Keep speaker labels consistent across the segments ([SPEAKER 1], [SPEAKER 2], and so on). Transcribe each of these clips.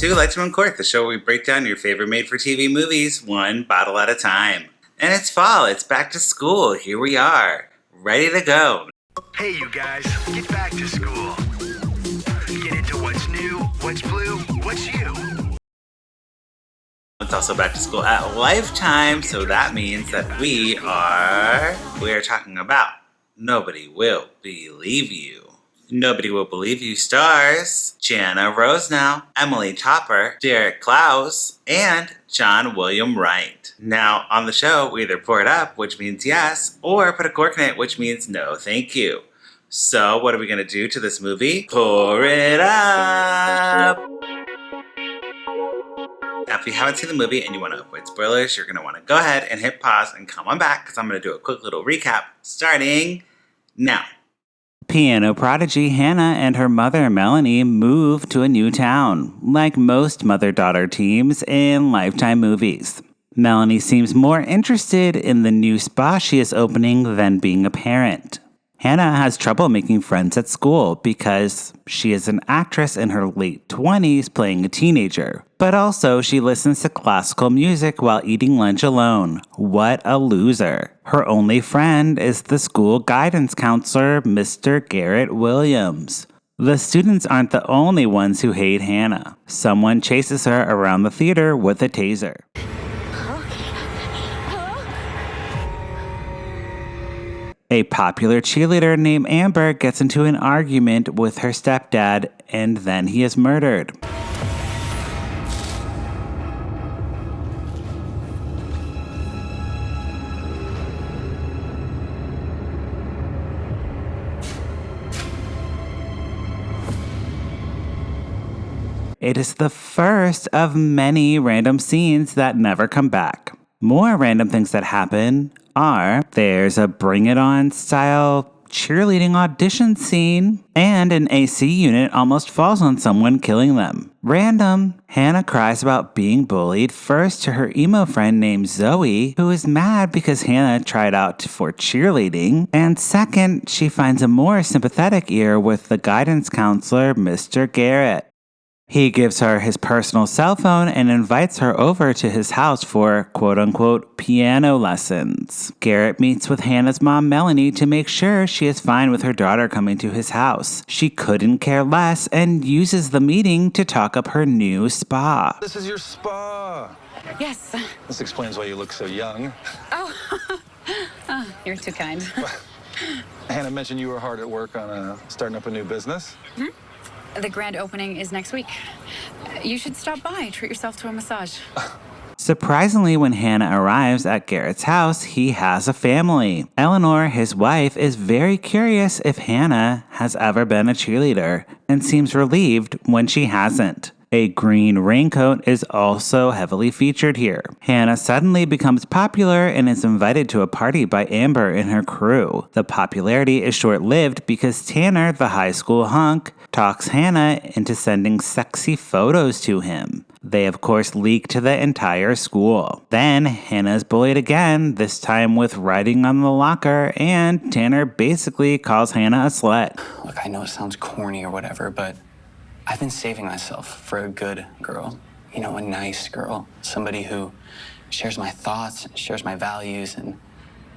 [SPEAKER 1] to Lights Room Court, the show where we break down your favorite made-for-TV movies one bottle at a time. And it's fall, it's back to school, here we are, ready to go.
[SPEAKER 2] Hey you guys, get back to school. Get into what's new, what's blue, what's you.
[SPEAKER 1] It's also back to school at Lifetime, so that means that we are talking about Nobody Will Believe You. Nobody Will Believe You stars Jenna Rosenow, Emily Topper, Derek Klaus, and John William Wright. Now, on the show, we either pour it up, which means yes, or put a cork in it, which means no, thank you. So, what are we going to do to this movie? Pour it up! Now, if you haven't seen the movie and you want to avoid spoilers, you're going to want to go ahead and hit pause and come on back, because I'm going to do a quick little recap, starting now.
[SPEAKER 3] Piano prodigy Hannah and her mother Melanie move to a new town, like most mother-daughter teams in Lifetime movies. Melanie seems more interested in the new spa she is opening than being a parent. Hannah has trouble making friends at school because she is an actress in her late 20s playing a teenager. But also she listens to classical music while eating lunch alone. What a loser. Her only friend is the school guidance counselor, Mr. Garrett Williams. The students aren't the only ones who hate Hannah. Someone chases her around the theater with a taser. A popular cheerleader named Amber gets into an argument with her stepdad, and then he is murdered. It is the first of many random scenes that never come back. More random things that happen are there's a Bring It On style cheerleading audition scene, and an AC unit almost falls on someone, killing them. Random. Hannah cries about being bullied, first to her emo friend named Zoe, who is mad because Hannah tried out for cheerleading, and second, she finds a more sympathetic ear with the guidance counselor, Mr. Garrett. He gives her his personal cell phone and invites her over to his house for quote-unquote piano lessons. Garrett meets with Hannah's mom, Melanie, to make sure she is fine with her daughter coming to his house. She couldn't care less and uses the meeting to talk up her new spa.
[SPEAKER 4] This is your spa.
[SPEAKER 5] Yes.
[SPEAKER 4] This explains why you look so young.
[SPEAKER 5] Oh, you're too kind.
[SPEAKER 4] Hannah mentioned you were hard at work on starting up a new business.
[SPEAKER 5] Hmm? The grand opening is next week. You should stop by, treat yourself to a massage.
[SPEAKER 3] Surprisingly, when Hannah arrives at Garrett's house, he has a family. Eleanor, his wife, is very curious if Hannah has ever been a cheerleader and seems relieved when she hasn't. A green raincoat is also heavily featured here. Hannah suddenly becomes popular and is invited to a party by Amber and her crew. The popularity is short-lived because Tanner, the high school hunk, talks Hannah into sending sexy photos to him. They, of course, leak to the entire school. Then, Hannah is bullied again, this time with writing on the locker, and Tanner basically calls Hannah a slut.
[SPEAKER 6] Look, I know it sounds corny or whatever, but I've been saving myself for a good girl. You know, a nice girl. Somebody who shares my thoughts, shares my values, and,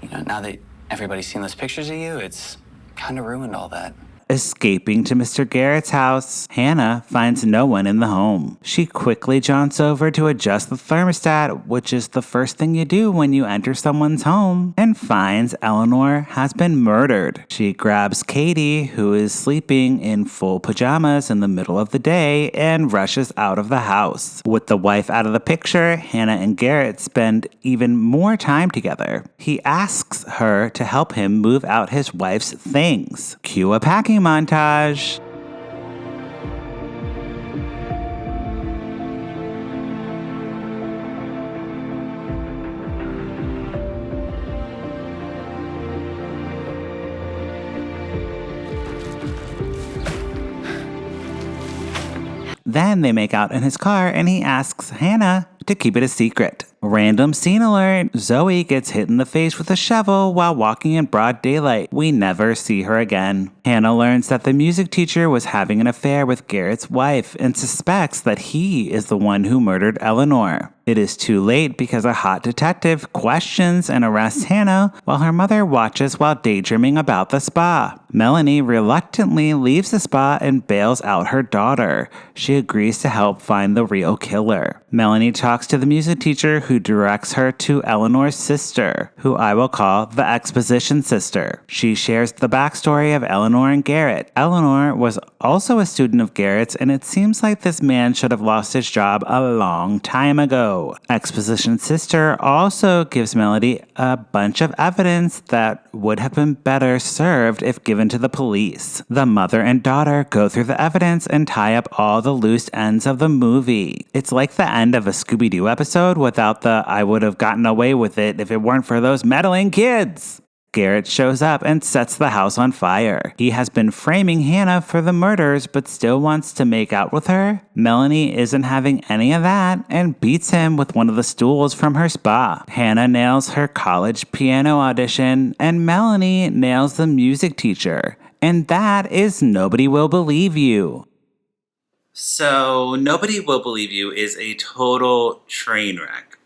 [SPEAKER 6] you know, now that everybody's seen those pictures of you, it's kind of ruined all that.
[SPEAKER 3] Escaping to Mr. Garrett's house, Hannah finds no one in the home. She quickly jaunts over to adjust the thermostat, which is the first thing you do when you enter someone's home, and finds Eleanor has been murdered. She grabs Katie, who is sleeping in full pajamas in the middle of the day, and rushes out of the house. With the wife out of the picture, Hannah and Garrett spend even more time together. He asks her to help him move out his wife's things. Cue a packing montage. Then they make out in his car and he asks Hannah to keep it a secret. Random scene alert. Zoe gets hit in the face with a shovel while walking in broad daylight. We never see her again. Hannah learns that the music teacher was having an affair with Garrett's wife and suspects that he is the one who murdered Eleanor. It is too late because a hot detective questions and arrests Hannah while her mother watches while daydreaming about the spa. Melanie reluctantly leaves the spa and bails out her daughter. She agrees to help find the real killer. Melanie talks to the music teacher who directs her to Eleanor's sister, who I will call the exposition sister. She shares the backstory of Eleanor and Garrett. Eleanor was also a student of Garrett's, and it seems like this man should have lost his job a long time ago. Exposition sister also gives Melody a bunch of evidence that would have been better served if given to the police. The mother and daughter go through the evidence and tie up all the loose ends of the movie. It's like the end of a Scooby-Doo episode without the "I would have gotten away with it if it weren't for those meddling kids." Garrett shows up and sets the house on fire. He has been framing Hannah for the murders but still wants to make out with her. Melanie isn't having any of that and beats him with one of the stools from her spa. Hannah nails her college piano audition and Melanie nails the music teacher. And that is Nobody Will Believe You.
[SPEAKER 1] So, Nobody Will Believe You is a total train wreck.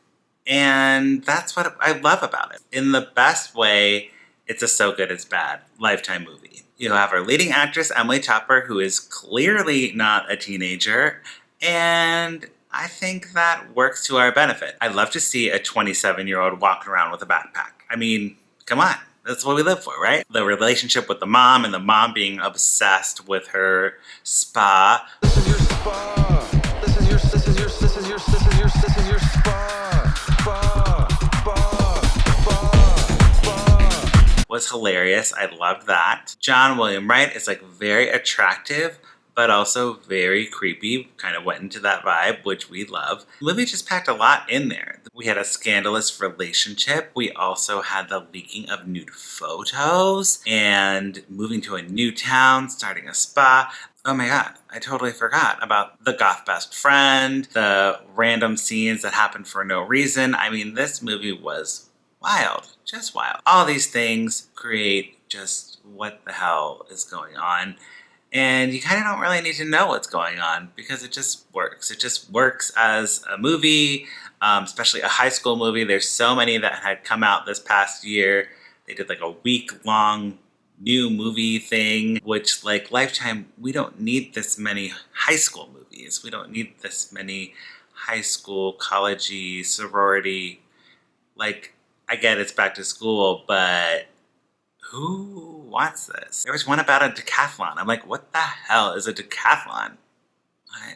[SPEAKER 1] And that's what I love about it. In the best way, it's a so good it's bad Lifetime movie. You have our leading actress, Emily Topper, who is clearly not a teenager, and I think that works to our benefit. I'd love to see a 27-year-old walking around with a backpack. I mean, come on. That's what we live for, right? The relationship with the mom and the mom being obsessed with her spa.
[SPEAKER 4] This is your spa. This is your spa.
[SPEAKER 1] Was hilarious. I loved that. John William Wright is like very attractive, but also very creepy. Kind of went into that vibe, which we love. The movie just packed a lot in there. We had a scandalous relationship. We also had the leaking of nude photos and moving to a new town, starting a spa. Oh my God, I totally forgot about the goth best friend, the random scenes that happened for no reason. I mean, this movie was wild, just wild. All these things create just what the hell is going on. And you kind of don't really need to know what's going on because it just works. It just works as a movie, especially a high school movie. There's so many that had come out this past year. They did like a week-long new movie thing, which like Lifetime, we don't need this many high school movies. We don't need this many high school, college-y, sorority, like, I get it's back to school, but who wants this? There was one about a decathlon. I'm like, what the hell is a decathlon?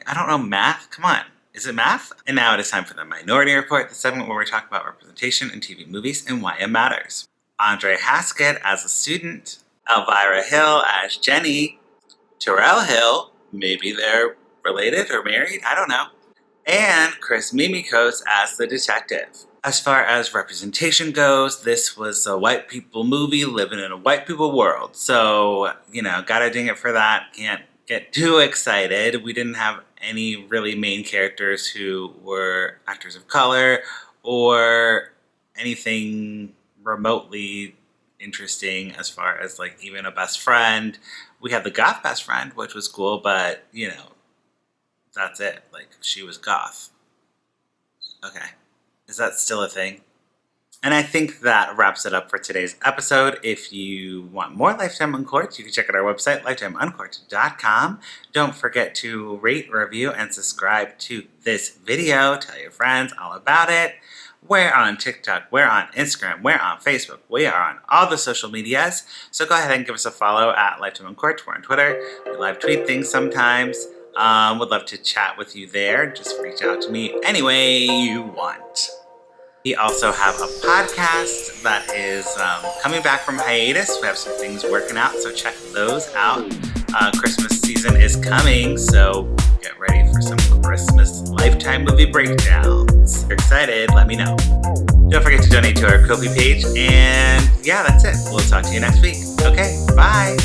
[SPEAKER 1] I don't know math. Come on. Is it math? And now it is time for the Minority Report, the segment where we talk about representation in TV movies and why it matters. Andre Haskett as a student, Elvira Hill as Jenny, Terrell Hill, maybe they're related or married, I don't know, and Chris Mimikos as the detective. As far as representation goes, this was a white people movie living in a white people world. So, gotta ding it for that. Can't get too excited. We didn't have any really main characters who were actors of color or anything remotely interesting as far as like even a best friend. We had the goth best friend, which was cool, but that's it. Like, she was goth. Okay. Is that still a thing? And I think that wraps it up for today's episode. If you want more Lifetime Uncorked, you can check out our website, lifetimeuncorked.com. Don't forget to rate, review, and subscribe to this video. Tell your friends all about it. We're on TikTok, we're on Instagram, we're on Facebook, we are on all the social medias. So go ahead and give us a follow at Lifetime Uncorked. We're on Twitter. We live tweet things sometimes. Would love to chat with you there. Just reach out to me any way you want. We also have a podcast that is coming back from hiatus. We have some things working out, so check those out. Christmas season is coming, so get ready for some Christmas Lifetime movie breakdowns. If you're excited, let me know. Don't forget to donate to our Ko-fi page, and yeah, that's it. We'll talk to you next week. Okay, bye.